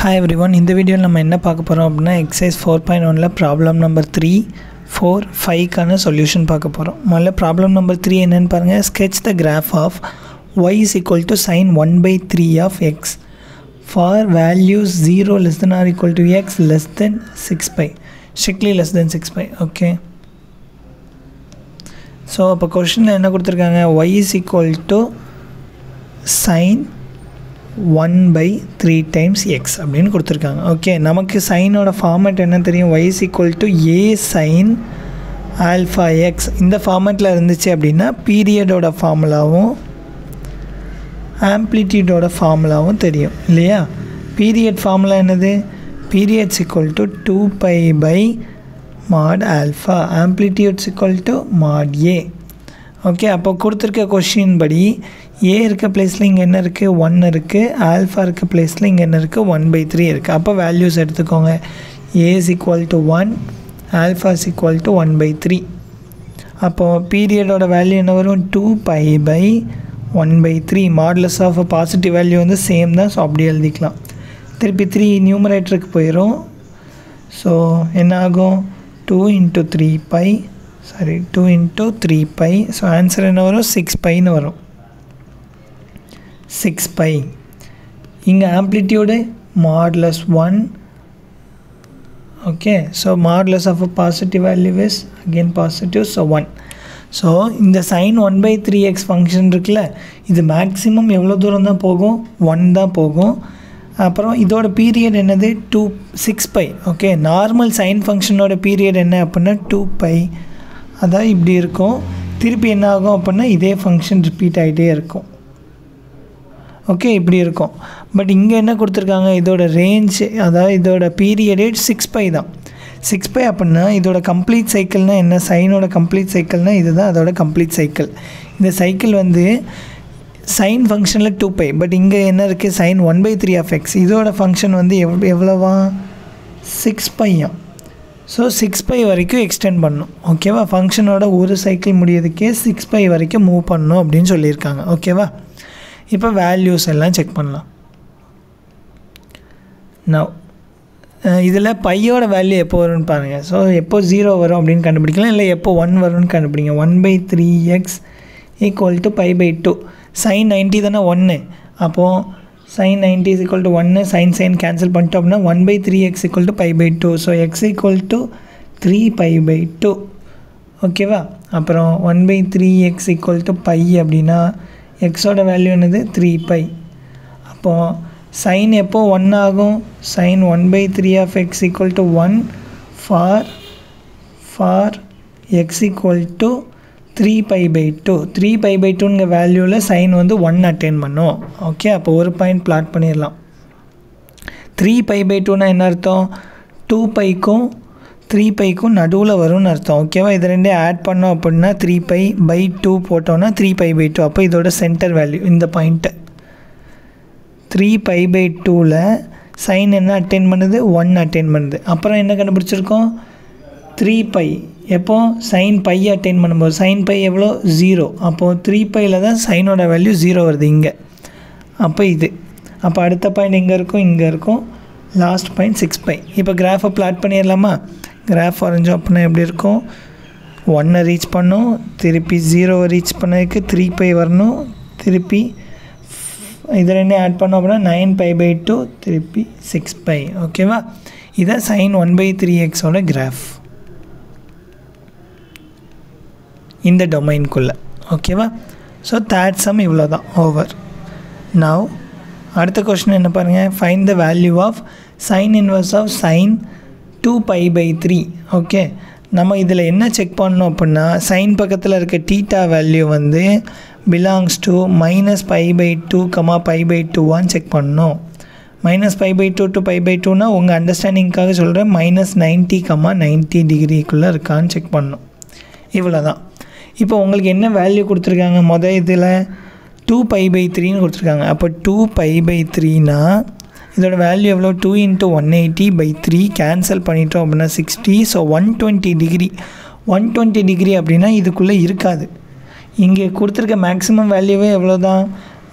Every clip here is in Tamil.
Hi everyone, in the video நம்ம என்ன பார்க்க போறோம் அப்படினா exercise 4.1 ல problem number 3 4 5 கான solution பார்க்க போறோம். முதல்ல problem number 3 என்னன்னு பாருங்க. Sketch the graph of y is equal to sin 1 by 3 of x for values 0 less than or equal to x less than 6 pi, strictly less than 6 pi. Okay, so அப்ப questionல என்ன கொடுத்திருக்காங்க, y is equal to sin 1 by 3 times x அப்படின்னு கொடுத்துருக்காங்க. ஓகே, நமக்கு சைனோட ஃபார்மேட் என்ன தெரியும், y is equal to a sin alpha x. இந்த ஃபார்மேட்டில் இருந்துச்சு அப்படின்னா பீரியடோட ஃபார்முலாவும் ஆம்ப்ளிடியூடோட ஃபார்முலாவும் தெரியும் இல்லையா. பீரியட் ஃபார்முலா என்னது, periods equal to 2 pi by mod alpha, amplitudes equal to mod a. Okay, அப்போ கொடுத்துருக்க கொஷின் படி ஏ இருக்க பிளேஸில் இங்கே என்ன இருக்குது, 1 இருக்குது. ஆல்ஃபா இருக்க பிளேஸில் இங்கே என்ன இருக்குது, 1/3 இருக்குது. அப்போ வேல்யூஸ் எடுத்துக்கோங்க. A is equal to 1, alpha is equal to 1/3. அப்போது பீரியடோட வேல்யூ என்ன வரும், 2 pi by 1/3. Modulus of positive value வந்து சேம் தான், ஸோ அப்படி எழுதிக்கலாம். திருப்பி 3 நியூமரேட்டருக்கு போயிடும். ஸோ என்ன ஆகும், 2 into 3 pi, 2 into 3 pi. So answer என்ன வரும், 6 piன்னு வரும். 6 pi. இங்கே amplitude modulus 1. Okay, so modulus of positive value is again positive, so 1. So இந்த sin 1/3x ஃபங்க்ஷன் இருக்குல்ல, இது மேக்ஸிமம் எவ்வளோ தூரம் தான் போகும், 1 தான் போகும். அப்புறம் இதோட பீரியட் என்னது, 6 pi. ஓகே, நார்மல் சைன் ஃபங்க்ஷனோட பீரியட் என்ன அப்படின்னா 2 pi. அதான் இப்படி இருக்கும். திருப்பி என்ன ஆகும் அப்படின்னா இதே ஃபங்க்ஷன் ரிப்பீட் ஆகிட்டே இருக்கும். ஓகே, இப்படி இருக்கும். பட் இங்கே என்ன கொடுத்துருக்காங்க, இதோட ரேஞ்ச், அதாவது இதோட பீரியடே 6 pi தான். 6 pi அப்படின்னா இதோட கம்ப்ளீட் சைக்கிள்னால் என்ன, சைனோட கம்ப்ளீட் சைக்கிள்னால் இதுதான் அதோட கம்ப்ளீட் சைக்கிள். இந்த சைக்கிள் வந்து சைன் ஃபங்க்ஷனில் 2 pi, பட் இங்கே என்ன இருக்குது, sin 1/3 of x. இதோட ஃபங்க்ஷன் வந்து எவ்வளவா, 6 pi. ஸோ 6 pi வரைக்கும் எக்ஸ்டெண்ட் பண்ணணும். ஓகேவா, ஃபங்க்ஷனோட ஒரு சைக்கிள் முடியறதுக்கே 6 pi வரைக்கும் மூவ் பண்ணணும் அப்படின்னு சொல்லியிருக்காங்க. ஓகேவா, இப்போ வேல்யூஸ் எல்லாம் செக் பண்ணலாம். நவ் இதில் பையோட வேல்யூ எப்போ வரும்னு பாருங்கள். ஸோ எப்போ 0 வரும் அப்படின்னு கண்டுபிடிக்கலாம், இல்லை எப்போ 1 வரும்னு கண்டுபிடிங்க. 1/3x equal to π/2. sin 90 தானே 1, அப்போது sin 90 is equal to 1, sin cancel பண்ணிட்டோம் அப்படின்னா 1/3x equal to π/2. So x equal to 3 π/2. ஓகேவா, அப்புறம் 1/3x equal to π அப்படின்னா எக்ஸோட வேல்யூ என்னது, 3 pi. அப்போது sin எப்போ 1 ஆகும், sin 1/3 of x equal to 1 for x equal to 3 π/2. 3 π/2ங்க வேல்யூவில் சைன் வந்து 1 அட்டைன் பண்ணும். ஓகே, அப்போ ஒரு பாயிண்ட் பிளாட் பண்ணிடலாம். 3 π/2னா என்ன அர்த்தம், 2 piக்கும் 3 piக்கும் நடுவில் வரும்னு அர்த்தம். ஓகேவா, இது ரெண்டே ஆட் பண்ணோம் அப்படின்னா 3 pi/2 போட்டோன்னா 3 π/2. அப்போ இதோட சென்டர் வேல்யூ இந்த பாயிண்ட்டு 3 π/2ல் சைன் என்ன அட்டைன் பண்ணுது, 1 அட்டைன் பண்ணுது. அப்புறம் என்ன கண்டுபிடிச்சிருக்கோம், 3 pi. எப்போ sin pi அட்டைன் பண்ணும்போது sin pi எவ்வளோ, 0. அப்போது 3 piயில் தான் சைனோட வேல்யூ 0 வருது இங்கே. அப்போ இது, அப்போ அடுத்த பாயிண்ட் எங்கே இருக்கும், இங்கே இருக்கும். Last point 6 pi. இப்போ கிராஃபை பிளாட் பண்ணிடலாமா. கிராஃப் வரைஞ்சோம் அப்படின்னா எப்படி இருக்கும், 1 ரீச் பண்ணும், திருப்பி 0 ரீச் பண்ணதுக்கு 3 pi வரணும், திருப்பி இது ரெண்டே ஆட் பண்ணோம் அப்படின்னா 9 π/2, திருப்பி 6 pi. ஓகேவா, இதான் sin 1/3xோட கிராஃப் இந்த டொமைனுக்குள்ளே. ஓகேவா, ஸோ தேர்ட் சம் இவ்வளோ தான், ஓவர். நவ் அடுத்த கொஸ்டின் என்ன பாருங்கள், find the value of sine inverse of sin 2 pi/3. Okay, நம்ம இதில் என்ன செக் பண்ணோம் அப்படின்னா சைன் பக்கத்தில் இருக்க டீட்டா வேல்யூ வந்து பிலாங்ஸ் டு -π/2, π/2 செக் பண்ணணும். -π/2 to π/2னா உங்கள் அண்டர்ஸ்டாண்டிங்காக சொல்கிறேன், -90, 90 டிகிரிக்குள்ளே இருக்கான்னு செக் பண்ணணும். இவ்வளோ தான். இப்போ உங்களுக்கு என்ன வேல்யூ கொடுத்துருக்காங்க, மொதல் இதில் 2 π/3ன்னு கொடுத்துருக்காங்க. அப்போ 2 π/3னா இதோட வேல்யூ எவ்வளோ, 2 into 180/3 கேன்சல் பண்ணிட்டோம் அப்படின்னா 60. So 120 degree. 120 டிகிரி அப்படின்னா இதுக்குள்ளே இருக்காது. இங்கே கொடுத்துருக்க மேக்ஸிமம் வேல்யூவே எவ்வளோ தான்,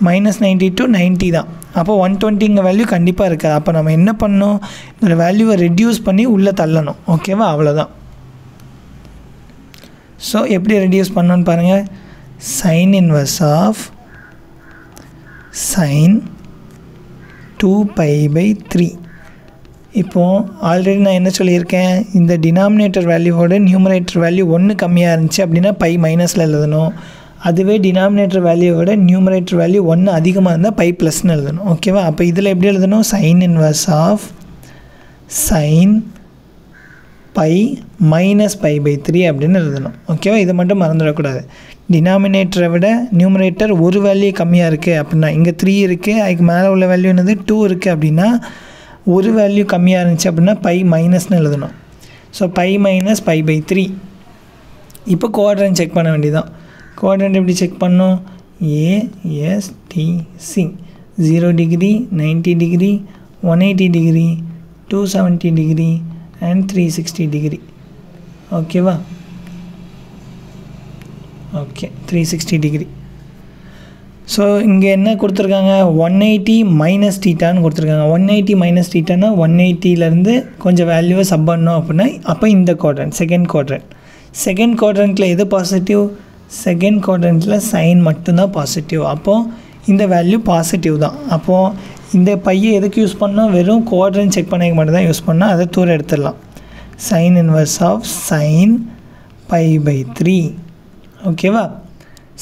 -90 to 90 தான். அப்போ 120 வேல்யூ கண்டிப்பாக இருக்காது. அப்போ நம்ம என்ன பண்ணணும், இந்த வேல்யூவை ரெடியூஸ் பண்ணி உள்ளே தள்ளணும். ஓகேவா, அவ்வளோதான். ஸோ எப்படி ரெடியூஸ் பண்ணணும்னு பாருங்கள். Sine inverse of sin 2π/3. இப்போது ஆல்ரெடி நான் என்ன சொல்லியிருக்கேன், இந்த டினாமினேட்டர் வேல்யூவோட நியூமரேட்டர் வேல்யூ 1 கம்மியாக இருந்துச்சு அப்படின்னா பை மைனஸில் எழுதணும். அதுவே டினாமினேட்டர் வேல்யூவோட நியூமரேட்டர் வேல்யூ 1 அதிகமாக இருந்தால் பை ப்ளஸ்ன்னு எழுதணும். ஓகேவா, அப்போ இதில் எப்படி எழுதணும், sine inverse of sine pi minus π/3 அப்படின்னு எழுதணும். ஓகேவா, இதை மட்டும் மறந்துடக்கூடாது. டினாமினேட்டரை விட நியூமரேட்டர் ஒரு வேல்யூ கம்மியாக இருக்குது அப்படின்னா, இங்கே 3 இருக்குது, அதுக்கு மேலே உள்ள வேல்யூ என்னது 2 இருக்குது அப்படின்னா ஒரு வேல்யூ கம்மியாக இருந்துச்சு அப்படின்னா பை மைனஸ்னு எழுதணும். So pi minus π/3. இப்போ குவாட்ரண்ட் செக் பண்ண வேண்டியதான். குவாட்ரண்ட் எப்படி செக் பண்ணோம், ASTC 0 degree, 90 degree, 180 degree, 270 degree and 360 degree. ஓகேவா, ஓகே 360 டிகிரி. ஸோ இங்கே என்ன கொடுத்துருக்காங்க, 180 மைனஸ் தீட்டான்னு கொடுத்துருக்காங்க. 180 மைனஸ் தீட்டானா 180லேருந்து கொஞ்சம் வேல்யூவை சப் பண்ணோம் அப்படின்னா அப்போ இந்த குவாட்ரண்ட் செகண்ட் குவாட்ரண்ட்டில் எது பாசிட்டிவ், செகண்ட் குவாட்ரண்ட்டில் சைன் மட்டும்தான் பாசிட்டிவ். அப்போது இந்த வேல்யூ பாசிட்டிவ் தான். அப்போது இந்த பையை எதுக்கு யூஸ் பண்ணோம், வெறும் குவாட்ரண்ட் செக் பண்ண மட்டும் தான் யூஸ் பண்ணோம். அதை தூரம் எடுத்துடலாம். Sine inverse of sine π/3. ஓகேவா,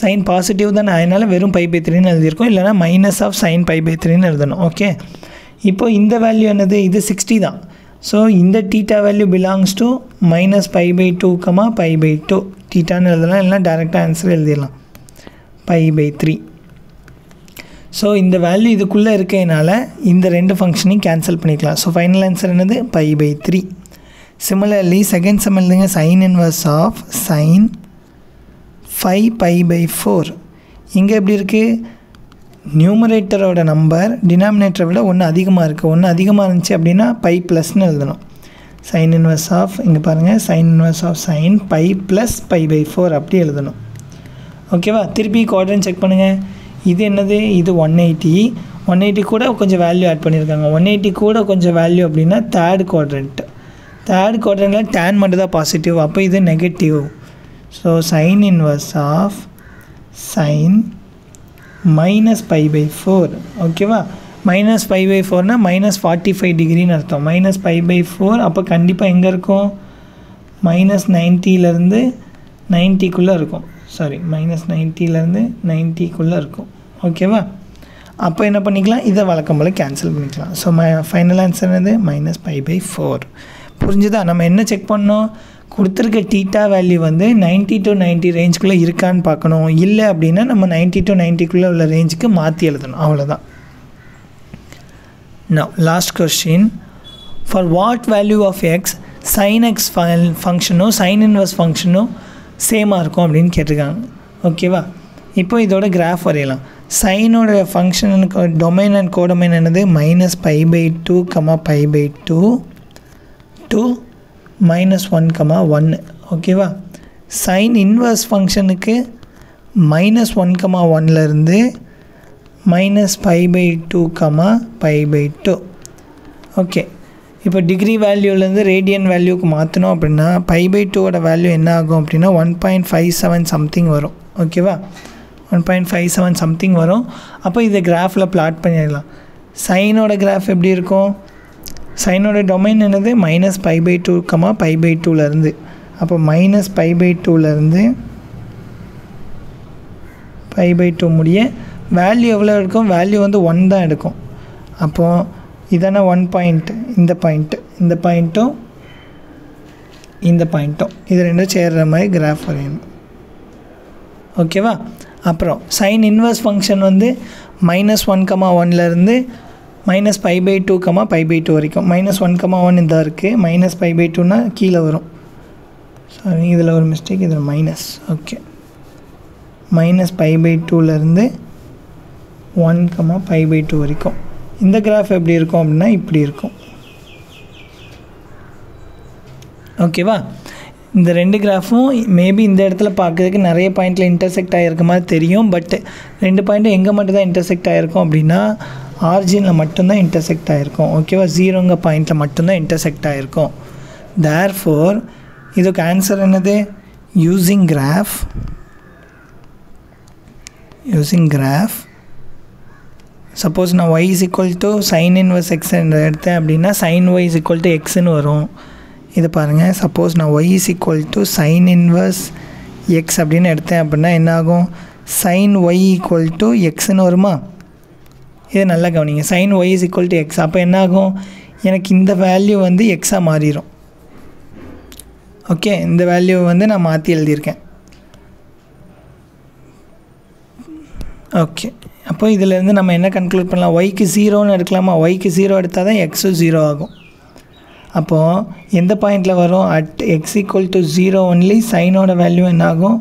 சைன் பாசிட்டிவ் தான், அதனால் வெறும் π/3ன்னு எழுதியிருக்கோம், இல்லைனா மைனஸ் ஆஃப் சைன் π/3ன்னு எழுதணும். ஓகே, இப்போது இந்த வேல்யூ என்னது, இது 60 தான். ஸோ இந்த theta value belongs to minus π/2, π/2 தீட்டான்னு எழுதலாம், இல்லைனா டேரெக்டாக ஆன்சர் எழுதிடலாம் π/3. ஸோ இந்த வேல்யூ இதுக்குள்ளே இருக்கிறதுனால இந்த ரெண்டு ஃபங்க்ஷனையும் கேன்சல் பண்ணிக்கலாம். ஸோ ஃபைனல் ஆன்சர் என்னது, π/3. சிமிலர்லி செகண்ட் சம் எழுதுங்க. Sine inverse of sine 5π/4. இங்கே எப்படி இருக்குது, நியூமரேட்டரோட நம்பர் டினாமினேட்டரை விட 1 அதிகமாக இருக்குது. 1 அதிகமாக இருந்துச்சு அப்படின்னா பை ப்ளஸ்ன்னு எழுதணும். சைன் இன்வர்ஸ் ஆஃப், இங்கே பாருங்கள், sine inverse of sine pi plus π/4 அப்படி எழுதணும். ஓகேவா, திருப்பி குவாட்ரண்ட் செக் பண்ணுங்கள். இது என்னது, இது 180 கூட கொஞ்சம் வேல்யூ ஆட் பண்ணியிருக்காங்க. 180 கூட கொஞ்சம் வேல்யூ அப்படின்னா தேர்ட் குவாட்ரண்ட்டில் tan மட்டும் தான் பாசிட்டிவ், அப்போ இது negative. So sine inverse of sine minus π/4. ஓகேவா, மைனஸ் π/4னா மைனஸ் 45 டிகிரின்னு அர்த்தம். மைனஸ் π/4 அப்போ கண்டிப்பாக எங்கே இருக்கும், மைனஸ் 90லேருந்து 90க்குள்ளே இருக்கும். மைனஸ் 90லேருந்து 90க்குள்ளே இருக்கும். ஓகேவா, அப்போ என்ன பண்ணிக்கலாம், இதை வழக்கம் போல் கேன்சல் பண்ணிக்கலாம். ஸோ ஃபைனல் ஆன்சர் என்னது, மைனஸ் π/4. புரிஞ்சுதா, நம்ம என்ன செக் பண்ணோம், கொடுத்துருக்க தீட்டா வேல்யூ வந்து 90 to 90 ரேஞ்சுக்குள்ளே இருக்கான்னு பார்க்கணும். இல்லை அப்படின்னா நம்ம 90 to 90க்குள்ளே உள்ள ரேஞ்சுக்கு மாற்றி எழுதணும், அவ்வளோதான். Now last question, for what value of x sin x ஃபங்க்ஷனோ sin inverse ஃபங்க்ஷனோ சேமாக இருக்கும் அப்படின்னு கேட்டிருக்காங்க. ஓகேவா, இப்போ இதோட கிராஃப் வரையலாம். சைனோட ஃபங்க்ஷனுக்கு டொமைன் அண்ட் கோடொமைன் என்னது, மைனஸ் π/2, π/2 to -1, ஓகேவா. சைன் இன்வர்ஸ் ஃபங்க்ஷனுக்கு -1,1லேருந்து -π/2, π/2. ஓகே, இப்போ டிகிரி வேல்யூலேருந்து ரேடியன் வேல்யூக்கு மாற்றணும் அப்படின்னா π/2ஓட வேல்யூ என்ன ஆகும் அப்படின்னா 1.57 சம்திங் வரும். ஓகேவா, 1.57 சம்திங் வரும். அப்போ இதை கிராஃபில் பிளாட் பண்ணிடலாம். சைனோட கிராஃப் எப்படி இருக்கும், சைனோட டொமைன் என்னது, -π/2, π/2லேருந்து. அப்போ -π/2லேருந்து π/2 முடிய வேல்யூ எவ்வளோ இருக்கும், வேல்யூ வந்து 1 தான் எடுக்கும். அப்போது இதான 1 பாயிண்ட், இந்த பாயிண்ட்டும் இது ரெண்டும் சேர்கிற மாதிரி கிராஃப் வரையணும். ஓகேவா, அப்புறம் சைன் இன்வர்ஸ் ஃபங்க்ஷன் வந்து -1,1லேருந்து -π/2, π/2 வரைக்கும். -1,1 இதாக இருக்குது, -π/2னா கீழே வரும். இதில் ஒரு மிஸ்டேக், இதில் மைனஸ். ஓகே, -π/2லேருந்து 1, π/2 வரைக்கும். இந்த கிராஃப் எப்படி இருக்கும் அப்படின்னா இப்படி இருக்கும். ஓகேவா, இந்த ரெண்டு கிராஃபும் மேபி இந்த இடத்துல பார்க்குறதுக்கு நிறைய பாயிண்டில் இன்டர்செக்ட் ஆகிருக்க மாதிரி தெரியும். பட் ரெண்டு பாயிண்ட்டும் எங்கே மட்டும் தான் இன்டர்செக்ட் ஆகிருக்கும் அப்படின்னா ஆரிஜினில் மட்டும்தான் இன்டர்செக்ட் ஆகிருக்கும். ஓகேவா? 0ங்க பாயிண்டில் மட்டும்தான் இன்டர்செக்ட் ஆகிருக்கும். தேர்ஃபோர் இதுக்கு ஆன்சர் என்னது? யூஸிங் கிராஃப் சப்போஸ் நான் y is equal to sin inverse x எடுத்தேன் அப்படின்னா sin y is equal to xன்னு வரும். இது பாருங்கள், சப்போஸ் நான் y is equal to sin inverse x அப்படின்னு எடுத்தேன் அப்படின்னா என்ன ஆகும்? sin y equal to xன்னு வருமா? இது நல்லா கவனிங்க. sin y is equal to x அப்போ என்ன ஆகும்? எனக்கு இந்த வேல்யூ வந்து எக்ஸாக மாறிடும். ஓகே, இந்த வேல்யூ வந்து நான் மாற்றி எழுதியிருக்கேன். ஓகே, அப்போ இதிலேருந்து நம்ம என்ன கன்க்ளூட் பண்ணலாம்? ஒய்க்கு 0ன்னு எடுக்கலாமா? ஒய்க்கு 0 எடுத்தால் தான் எக்ஸும் 0 ஆகும். அப்போது எந்த பாயிண்டில் வரும்? At x equal to 0 only சைனோட வேல்யூ என்ன ஆகும்?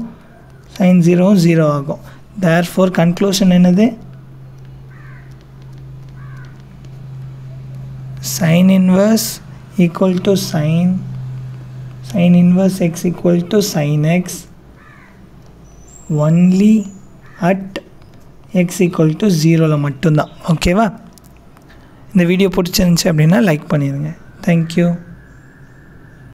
சைன் 0வும் 0 ஆகும். தேர்ஃபோர் கன்க்ளூஷன் என்னது? sin inverse equal to sin inverse x equal to sin x only at x equal to 0ல மட்டும்தான். ஓகேவா? இந்த வீடியோ பிடிச்சிருந்துச்சு அப்படின்னா லைக் பண்ணிடுங்க. தேங்க்யூ.